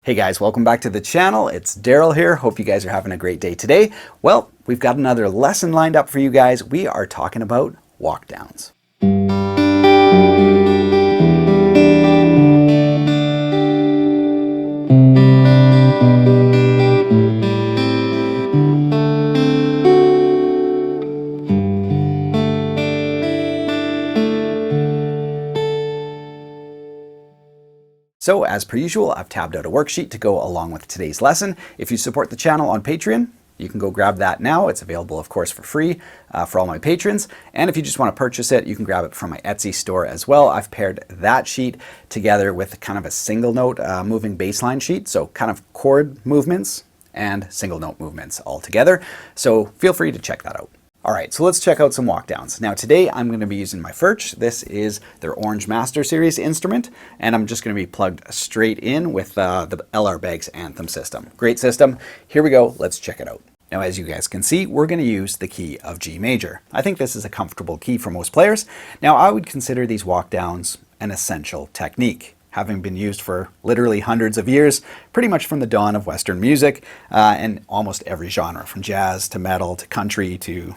Hey guys, welcome back to the channel. It's Daryl here. Hope you guys are having a great day today. Well, we've got another lesson lined up for you guys. We are talking about walkdowns. So as per usual, I've tabbed out a worksheet to go along with today's lesson. If you support the channel on Patreon, you can go grab that now. It's available, of course, for free for all my patrons. And if you just want to purchase it, you can grab it from my Etsy store as well. I've paired that sheet together with kind of a single note moving bass line sheet. So kind of chord movements and single note movements all together. So feel free to check that out. All right, so let's check out some walkdowns. Now today I'm going to be using my Furch. This is their Orange Master Series instrument, and I'm just going to be plugged straight in with the LR Baggs Anthem system. Great system. Here we go. Let's check it out. Now, as you guys can see, we're going to use the key of G major. I think this is a comfortable key for most players. Now, I would consider these walkdowns an essential technique, having been used for literally hundreds of years, pretty much from the dawn of Western music and almost every genre, from jazz to metal to country to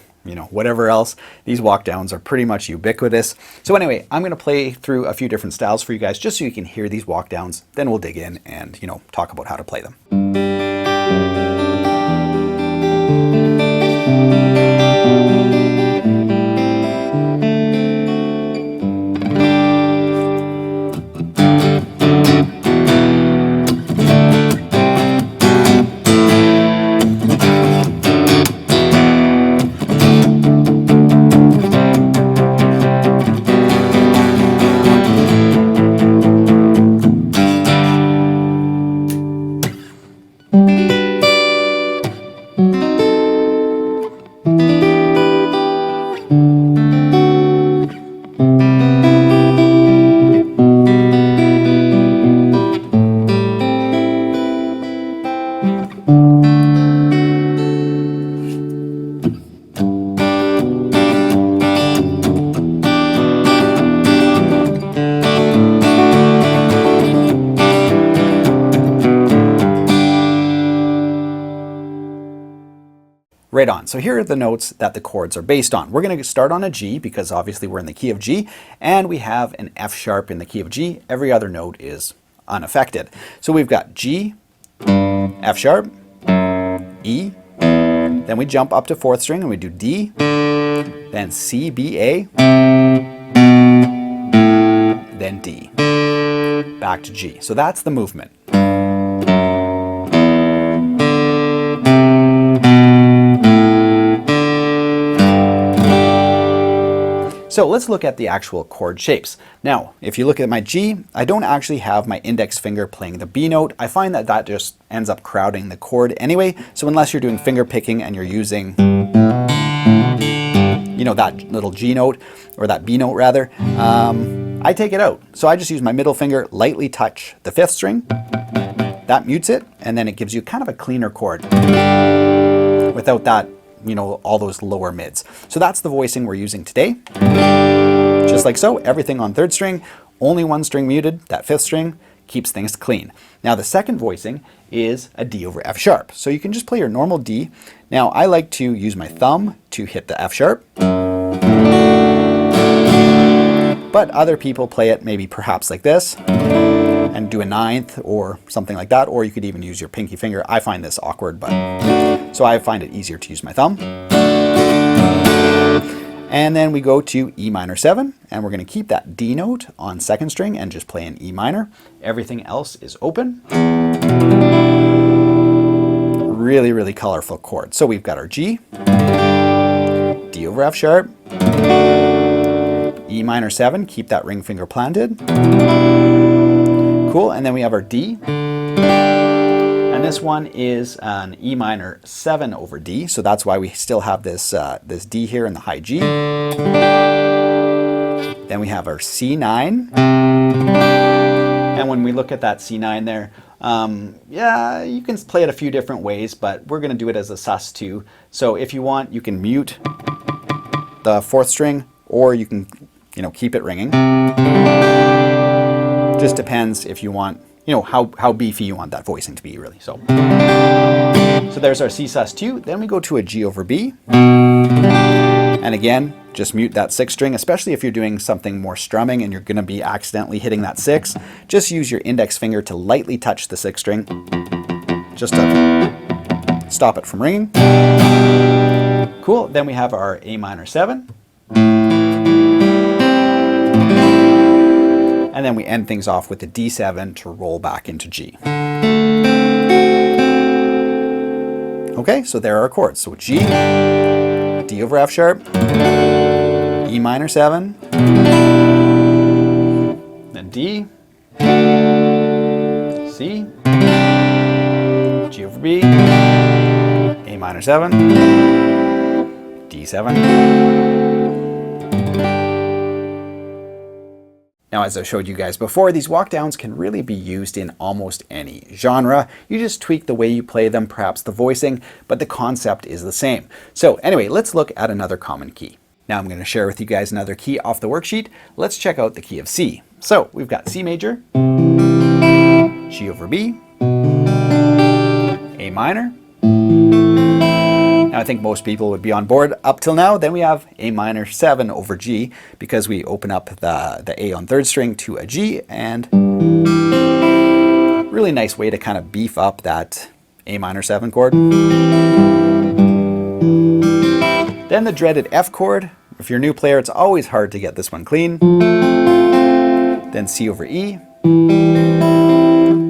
whatever else. These walkdowns are pretty much ubiquitous. So anyway, I'm going to play through a few different styles for you guys just so you can hear these walkdowns. Then we'll dig in and, talk about how to play them. Right on. So here are the notes that the chords are based on. We're going to start on a G because obviously we're in the key of G, and we have an F sharp in the key of G. Every other note is unaffected. So we've got G, F sharp, E, then we jump up to fourth string and we do D, then C, B, A, then D, back to G. So that's the movement. So let's look at the actual chord shapes. Now, if you look at my G, I don't actually have my index finger playing the B note. I find that that just ends up crowding the chord anyway. So unless you're doing finger picking and you're using, that little G note, or that B note rather, I take it out. So I just use my middle finger, lightly touch the fifth string. That mutes it, and then it gives you kind of a cleaner chord without that, all those lower mids. So that's the voicing we're using today. Just like so, everything on third string, only one string muted, that fifth string, keeps things clean. Now the second voicing is a D over F sharp. So you can just play your normal D. Now I like to use my thumb to hit the F sharp, but other people play it maybe perhaps like this and do a ninth or something like that, or you could even use your pinky finger. I find this awkward, so I find it easier to use my thumb. And then we go to E minor 7, and we're going to keep that D note on second string and just play an E minor. Everything else is open. Really, really colorful chord. So we've got our G, D over F sharp, E minor 7, keep that ring finger planted. Cool, and then we have our D. And this one is an E minor 7 over D, so that's why we still have this, this D here in the high G. Then we have our C9. And when we look at that C9 there, yeah, you can play it a few different ways, but we're going to do it as a sus2. So if you want, you can mute the fourth string, or you can, keep it ringing. Just depends if you want you know, how beefy you want that voicing to be, really. So there's our C sus2. Then we go to a G over B. And again, just mute that 6th string, especially if you're doing something more strumming and you're going to be accidentally hitting that 6. Just use your index finger to lightly touch the 6th string, just to stop it from ringing. Cool. Then we have our A minor 7. And then we end things off with the D7 to roll back into G. Okay, so there are our chords. So G, D over F sharp, E minor 7, then D, C, G over B, A minor 7, D7. Now, as I showed you guys before, these walkdowns can really be used in almost any genre. You just tweak the way you play them, perhaps the voicing, but the concept is the same. So anyway, let's look at another common key. Now I'm going to share with you guys another key off the worksheet. Let's check out the key of C. So we've got C major, G over B, A minor. Now I think most people would be on board up till now. Then we have A minor 7 over G because we open up the A on 3rd string to a G, and really nice way to kind of beef up that A minor 7 chord. Then the dreaded F chord. If you're a new player, it's always hard to get this one clean. Then C over E,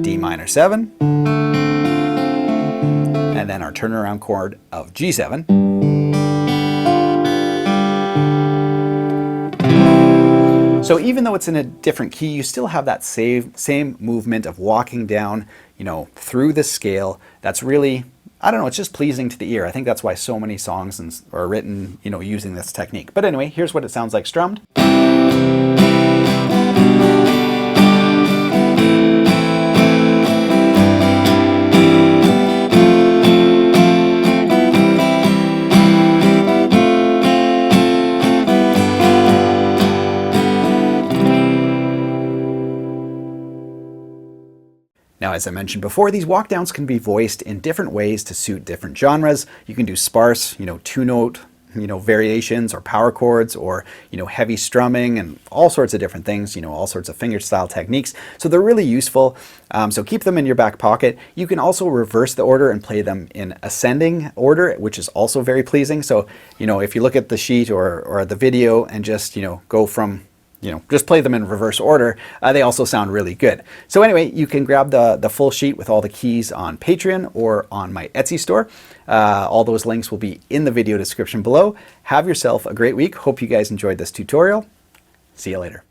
D minor 7. And then our turnaround chord of G7. So even though it's in a different key, you still have that same movement of walking down, you know, through the scale. That's really, I don't know, it's just pleasing to the ear. I think that's why so many songs are written, you know, using this technique. But anyway, here's what it sounds like strummed. Now, as I mentioned before, these walkdowns can be voiced in different ways to suit different genres. You can do sparse, you know, 2-note, you know, variations or power chords, or, you know, heavy strumming and all sorts of different things, you know, all sorts of fingerstyle techniques. So they're really useful. So keep them in your back pocket. You can also reverse the order and play them in ascending order, which is also very pleasing. So, you know, if you look at the sheet or the video and just, you know, go from, you know, just play them in reverse order, they also sound really good. So anyway, you can grab the full sheet with all the keys on Patreon or on my Etsy store. All those links will be in the video description below. Have yourself a great week. Hope you guys enjoyed this tutorial. See you later.